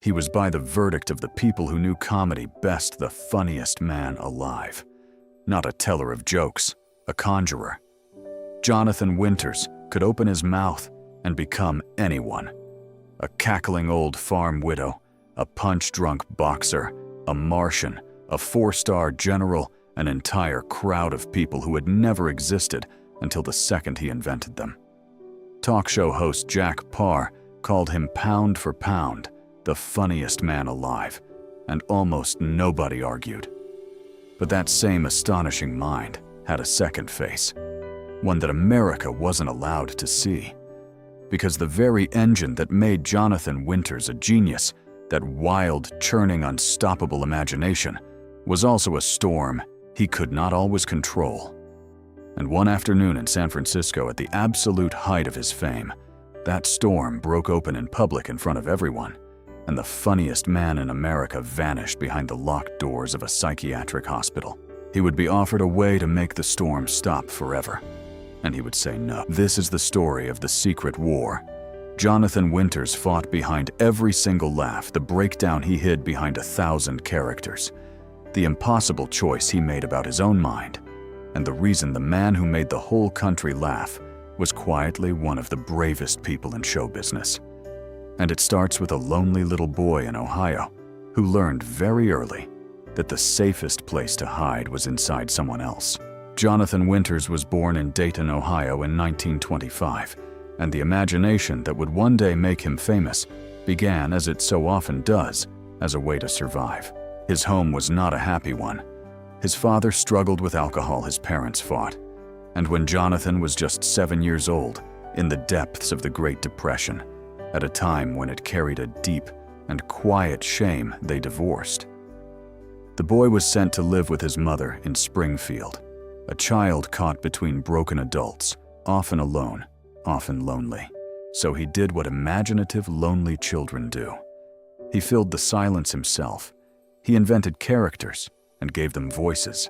He was by the verdict of the people who knew comedy best the funniest man alive. Not a teller of jokes, a conjurer. Jonathan Winters could open his mouth and become anyone. A cackling old farm widow, a punch-drunk boxer, a Martian, a four-star general, an entire crowd of people who had never existed until the second he invented them. Talk show host Jack Parr called him pound for pound the funniest man alive, and almost nobody argued. But that same astonishing mind had a second face, one that America wasn't allowed to see. Because the very engine that made Jonathan Winters a genius, that wild, churning, unstoppable imagination, was also a storm he could not always control. And one afternoon in San Francisco, at the absolute height of his fame, that storm broke open in public in front of everyone, and the funniest man in America vanished behind the locked doors of a psychiatric hospital. He would be offered a way to make the storm stop forever, and he would say no. This is the story of the secret war. Jonathan Winters fought behind every single laugh, the breakdown he hid behind 1,000 characters, the impossible choice he made about his own mind, and the reason the man who made the whole country laugh was quietly one of the bravest people in show business. And it starts with a lonely little boy in Ohio who learned very early that the safest place to hide was inside someone else. Jonathan Winters was born in Dayton, Ohio in 1925, and the imagination that would one day make him famous began, as it so often does, as a way to survive. His home was not a happy one. His father struggled with alcohol, his parents fought, and when Jonathan was just 7 years old, in the depths of the Great Depression, at a time when it carried a deep and quiet shame, they divorced. The boy was sent to live with his mother in Springfield, a child caught between broken adults, often alone, often lonely. So he did what imaginative, lonely children do. He filled the silence himself. He invented characters and gave them voices.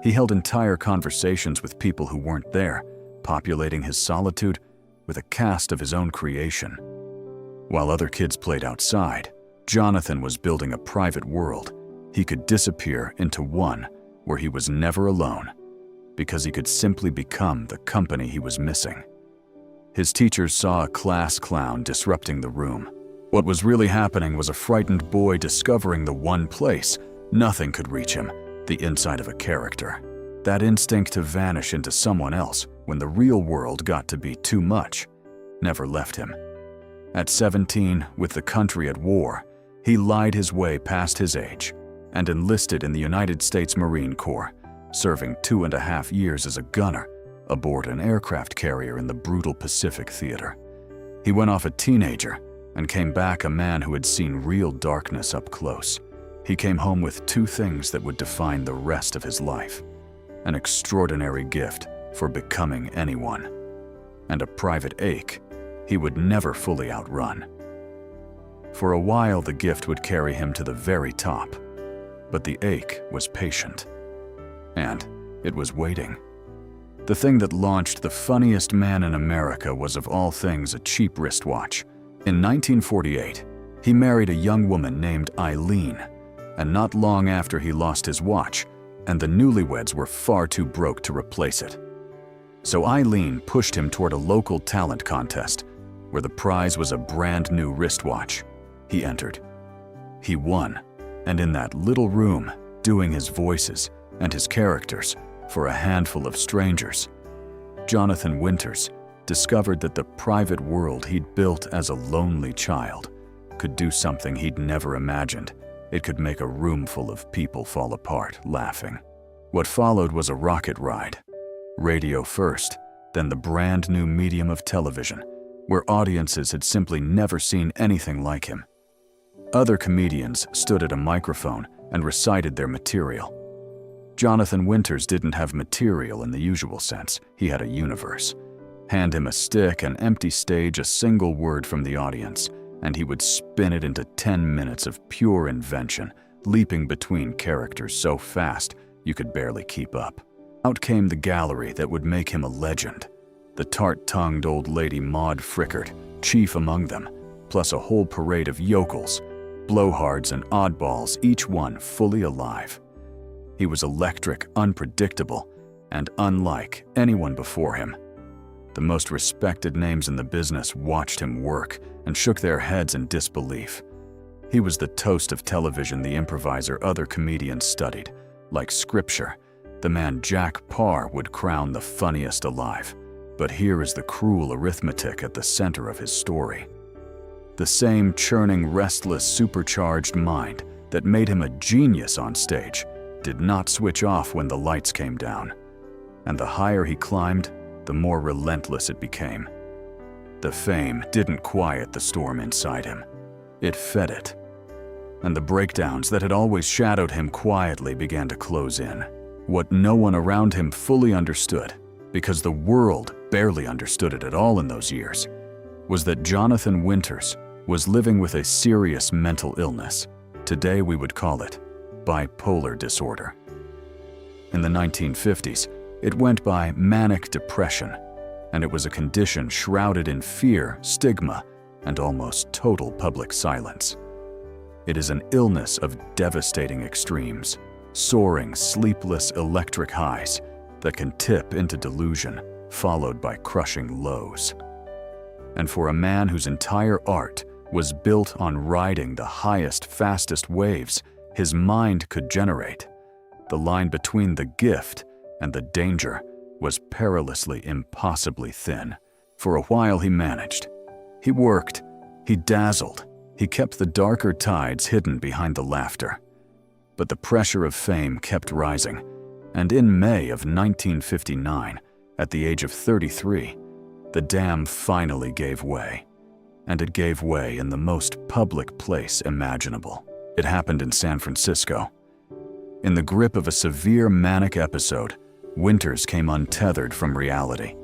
He held entire conversations with people who weren't there, populating his solitude with a cast of his own creation. While other kids played outside, Jonathan was building a private world. He could disappear into one where he was never alone, because he could simply become the company he was missing. His teachers saw a class clown disrupting the room. What was really happening was a frightened boy discovering the one place nothing could reach him, the inside of a character. That instinct to vanish into someone else when the real world got to be too much never left him. At 17, with the country at war, he lied his way past his age and enlisted in the United States Marine Corps, serving 2.5 years as a gunner aboard an aircraft carrier in the brutal Pacific Theater. He went off a teenager and came back a man who had seen real darkness up close. He came home with two things that would define the rest of his life: an extraordinary gift for becoming anyone, and a private ache he would never fully outrun. For a while, the gift would carry him to the very top, but the ache was patient, and it was waiting. The thing that launched the funniest man in America was, of all things, a cheap wristwatch. In 1948, he married a young woman named Eileen, and not long after he lost his watch, and the newlyweds were far too broke to replace it. So Eileen pushed him toward a local talent contest, where the prize was a brand new wristwatch. He entered. He won, and in that little room, doing his voices and his characters for a handful of strangers, Jonathan Winters discovered that the private world he'd built as a lonely child could do something he'd never imagined. It could make a room full of people fall apart laughing. What followed was a rocket ride. Radio first, then the brand new medium of television, where audiences had simply never seen anything like him. Other comedians stood at a microphone and recited their material. Jonathan Winters didn't have material in the usual sense. He had a universe. Hand him a stick, an empty stage, a single word from the audience, and he would spin it into 10 minutes of pure invention, leaping between characters so fast you could barely keep up. Out came the gallery that would make him a legend. The tart-tongued old lady Maud Frickert, chief among them, plus a whole parade of yokels, blowhards and oddballs, each one fully alive. He was electric, unpredictable, and unlike anyone before him. The most respected names in the business watched him work and shook their heads in disbelief. He was the toast of television, the improviser other comedians studied. Like scripture, the man Jack Parr would crown the funniest alive. But here is the cruel arithmetic at the center of his story. The same churning, restless, supercharged mind that made him a genius on stage did not switch off when the lights came down. And the higher he climbed, the more relentless it became. The fame didn't quiet the storm inside him. It fed it. And the breakdowns that had always shadowed him quietly began to close in. What no one around him fully understood, because the world barely understood it at all in those years, was that Jonathan Winters was living with a serious mental illness. Today we would call it bipolar disorder. In the 1950s, it went by manic depression, and it was a condition shrouded in fear, stigma, and almost total public silence. It is an illness of devastating extremes, soaring, sleepless, electric highs that can tip into delusion, followed by crushing lows. And for a man whose entire art was built on riding the highest, fastest waves his mind could generate, the line between the gift and the danger was perilously, impossibly thin. For a while he managed. He worked, he dazzled, he kept the darker tides hidden behind the laughter. But the pressure of fame kept rising, and in May of 1959, at the age of 33, the dam finally gave way. And it gave way in the most public place imaginable. It happened in San Francisco. In the grip of a severe manic episode, Winters came untethered from reality.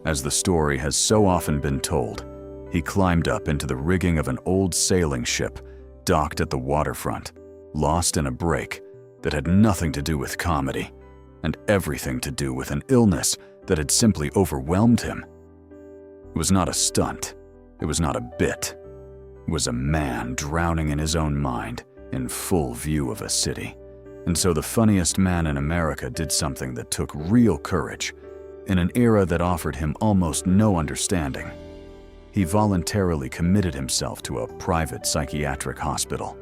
As the story has so often been told, he climbed up into the rigging of an old sailing ship docked at the waterfront, lost in a break that had nothing to do with comedy and everything to do with an illness that had simply overwhelmed him. It was not a stunt. It was not a bit. It was a man drowning in his own mind in full view of a city. And so the funniest man in America did something that took real courage in an era that offered him almost no understanding. He voluntarily committed himself to a private psychiatric hospital.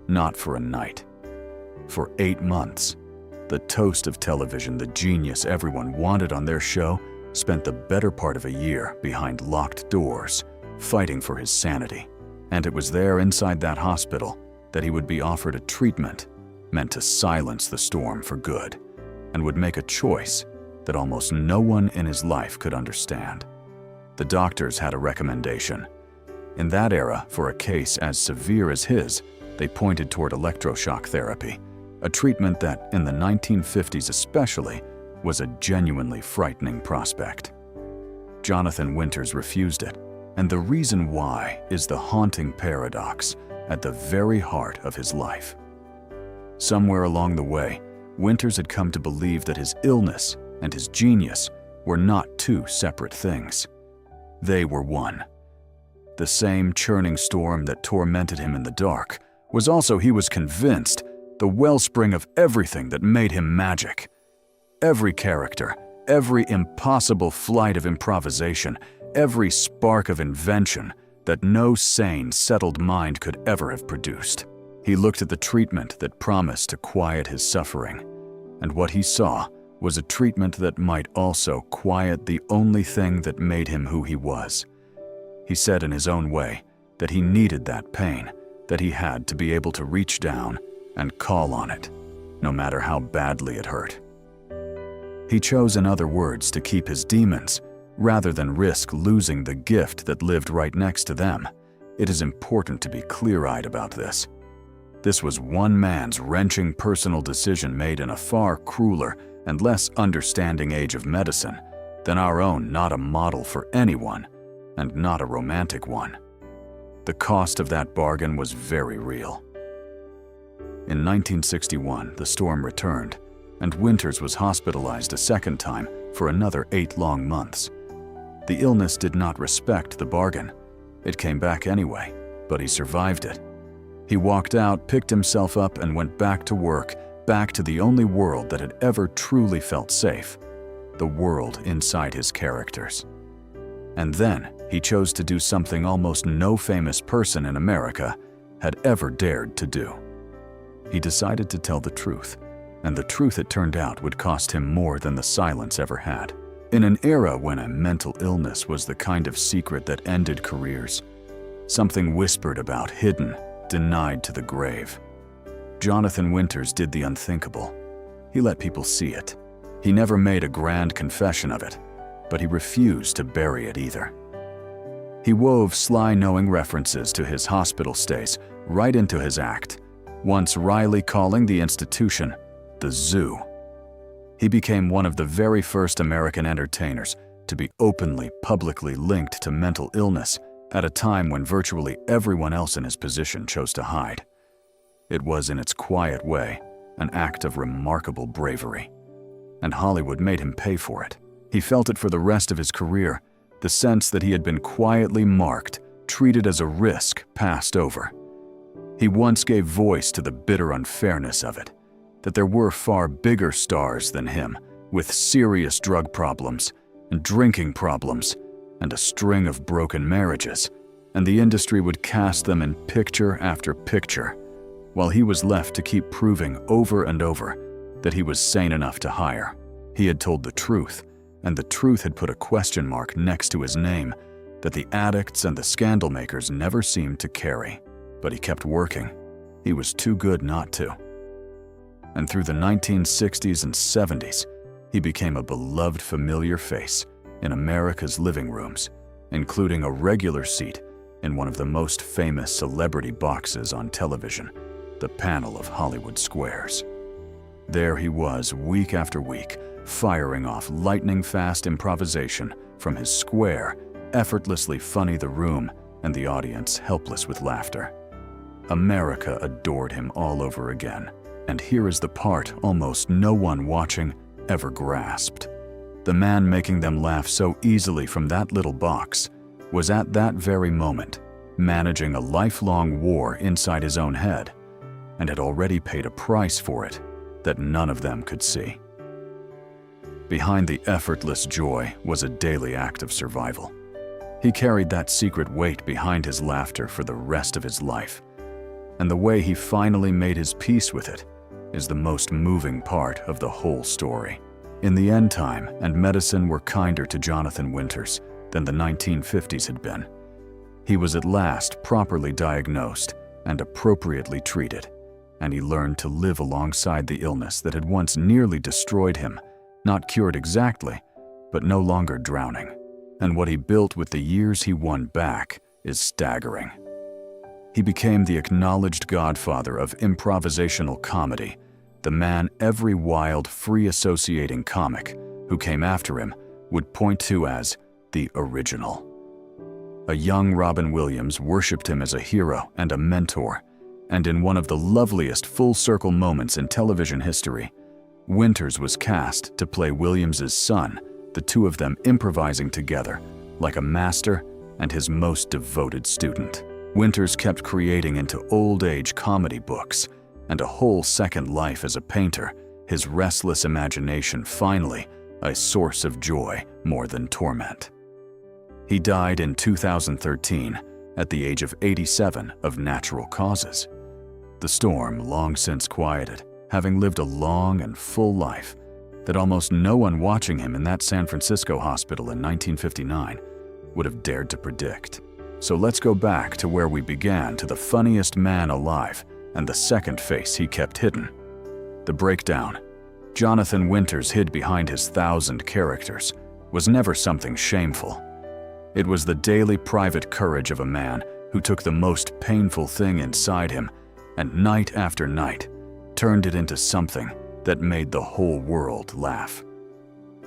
Not for a night. For 8 months, the toast of television, the genius everyone wanted on their show, spent the better part of a year behind locked doors, fighting for his sanity. And it was there inside that hospital that he would be offered a treatment meant to silence the storm for good, and would make a choice that almost no one in his life could understand. The doctors had a recommendation. In that era, for a case as severe as his, they pointed toward electroshock therapy, a treatment that, in the 1950s especially, was a genuinely frightening prospect. Jonathan Winters refused it, and the reason why is the haunting paradox at the very heart of his life. Somewhere along the way, Winters had come to believe that his illness and his genius were not two separate things. They were one. The same churning storm that tormented him in the dark was also, he was convinced, the wellspring of everything that made him magic. Every character, every impossible flight of improvisation, every spark of invention that no sane, settled mind could ever have produced. He looked at the treatment that promised to quiet his suffering, and what he saw was a treatment that might also quiet the only thing that made him who he was. He said in his own way that he needed that pain, that he had to be able to reach down and call on it, no matter how badly it hurt. He chose, in other words, to keep his demons, rather than risk losing the gift that lived right next to them. It is important to be clear-eyed about this. This was one man's wrenching personal decision made in a far crueler and less understanding age of medicine than our own, not a model for anyone, and not a romantic one. The cost of that bargain was very real. In 1961, the storm returned, and Winters was hospitalized a second time for another 8 long months. The illness did not respect the bargain. It came back anyway, but he survived it, He walked out, picked himself up, and went back to work, back to the only world that had ever truly felt safe, the world inside his characters. And then he chose to do something almost no famous person in America had ever dared to do. He decided to tell the truth, and the truth, it turned out, would cost him more than the silence ever had. In an era when a mental illness was the kind of secret that ended careers, something whispered about, hidden, denied to the grave, Jonathan Winters did the unthinkable. He let people see it. He never made a grand confession of it, but he refused to bury it either. He wove sly, knowing references to his hospital stays right into his act, once wryly calling the institution the zoo. He became one of the very first American entertainers to be openly, publicly linked to mental illness at a time when virtually everyone else in his position chose to hide. It was, in its quiet way, an act of remarkable bravery, and Hollywood made him pay for it. He felt it for the rest of his career, the sense that he had been quietly marked, treated as a risk, passed over. He once gave voice to the bitter unfairness of it, that there were far bigger stars than him, with serious drug problems and drinking problems and a string of broken marriages, and the industry would cast them in picture after picture, while he was left to keep proving over and over that he was sane enough to hire. He had told the truth, and the truth had put a question mark next to his name that the addicts and the scandal makers never seemed to carry. But he kept working. He was too good not to. And through the 1960s and 70s, he became a beloved familiar face in America's living rooms, including a regular seat in one of the most famous celebrity boxes on television, the panel of Hollywood Squares. There he was, week after week, firing off lightning-fast improvisation from his square, effortlessly funny, the room and the audience helpless with laughter. America adored him all over again, and here is the part almost no one watching ever grasped. The man making them laugh so easily from that little box was at that very moment managing a lifelong war inside his own head, and had already paid a price for it that none of them could see. Behind the effortless joy was a daily act of survival. He carried that secret weight behind his laughter for the rest of his life, and the way he finally made his peace with it is the most moving part of the whole story. In the end, time and medicine were kinder to Jonathan Winters than the 1950s had been. He was at last properly diagnosed and appropriately treated, and he learned to live alongside the illness that had once nearly destroyed him, not cured exactly, but no longer drowning. And what he built with the years he won back is staggering. He became the acknowledged godfather of improvisational comedy, the man every wild, free-associating comic who came after him would point to as the original. A young Robin Williams worshipped him as a hero and a mentor, and in one of the loveliest full-circle moments in television history, Winters was cast to play Williams's son, the two of them improvising together like a master and his most devoted student. Winters kept creating into old-age comedy books and a whole second life as a painter, his restless imagination finally a source of joy more than torment. He died in 2013 at the age of 87 of natural causes. The storm long since quieted, having lived a long and full life that almost no one watching him in that San Francisco hospital in 1959 would have dared to predict. So let's go back to where we began, to the funniest man alive and the second face he kept hidden. The breakdown. Jonathan Winters hid behind his 1,000 characters was never something shameful. It was the daily private courage of a man who took the most painful thing inside him and night after night turned it into something that made the whole world laugh.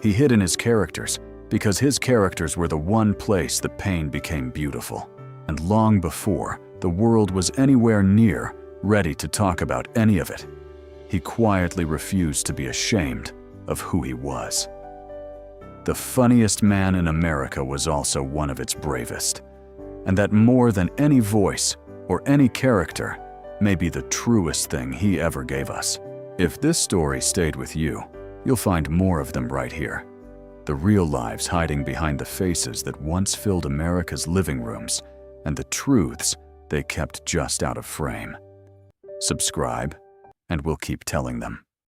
He hid in his characters because his characters were the one place the pain became beautiful. And long before the world was anywhere near ready to talk about any of it, he quietly refused to be ashamed of who he was. The funniest man in America was also one of its bravest, and that more than any voice or any character, may be the truest thing he ever gave us. If this story stayed with you, you'll find more of them right here. The real lives hiding behind the faces that once filled America's living rooms, and the truths they kept just out of frame. Subscribe, and we'll keep telling them.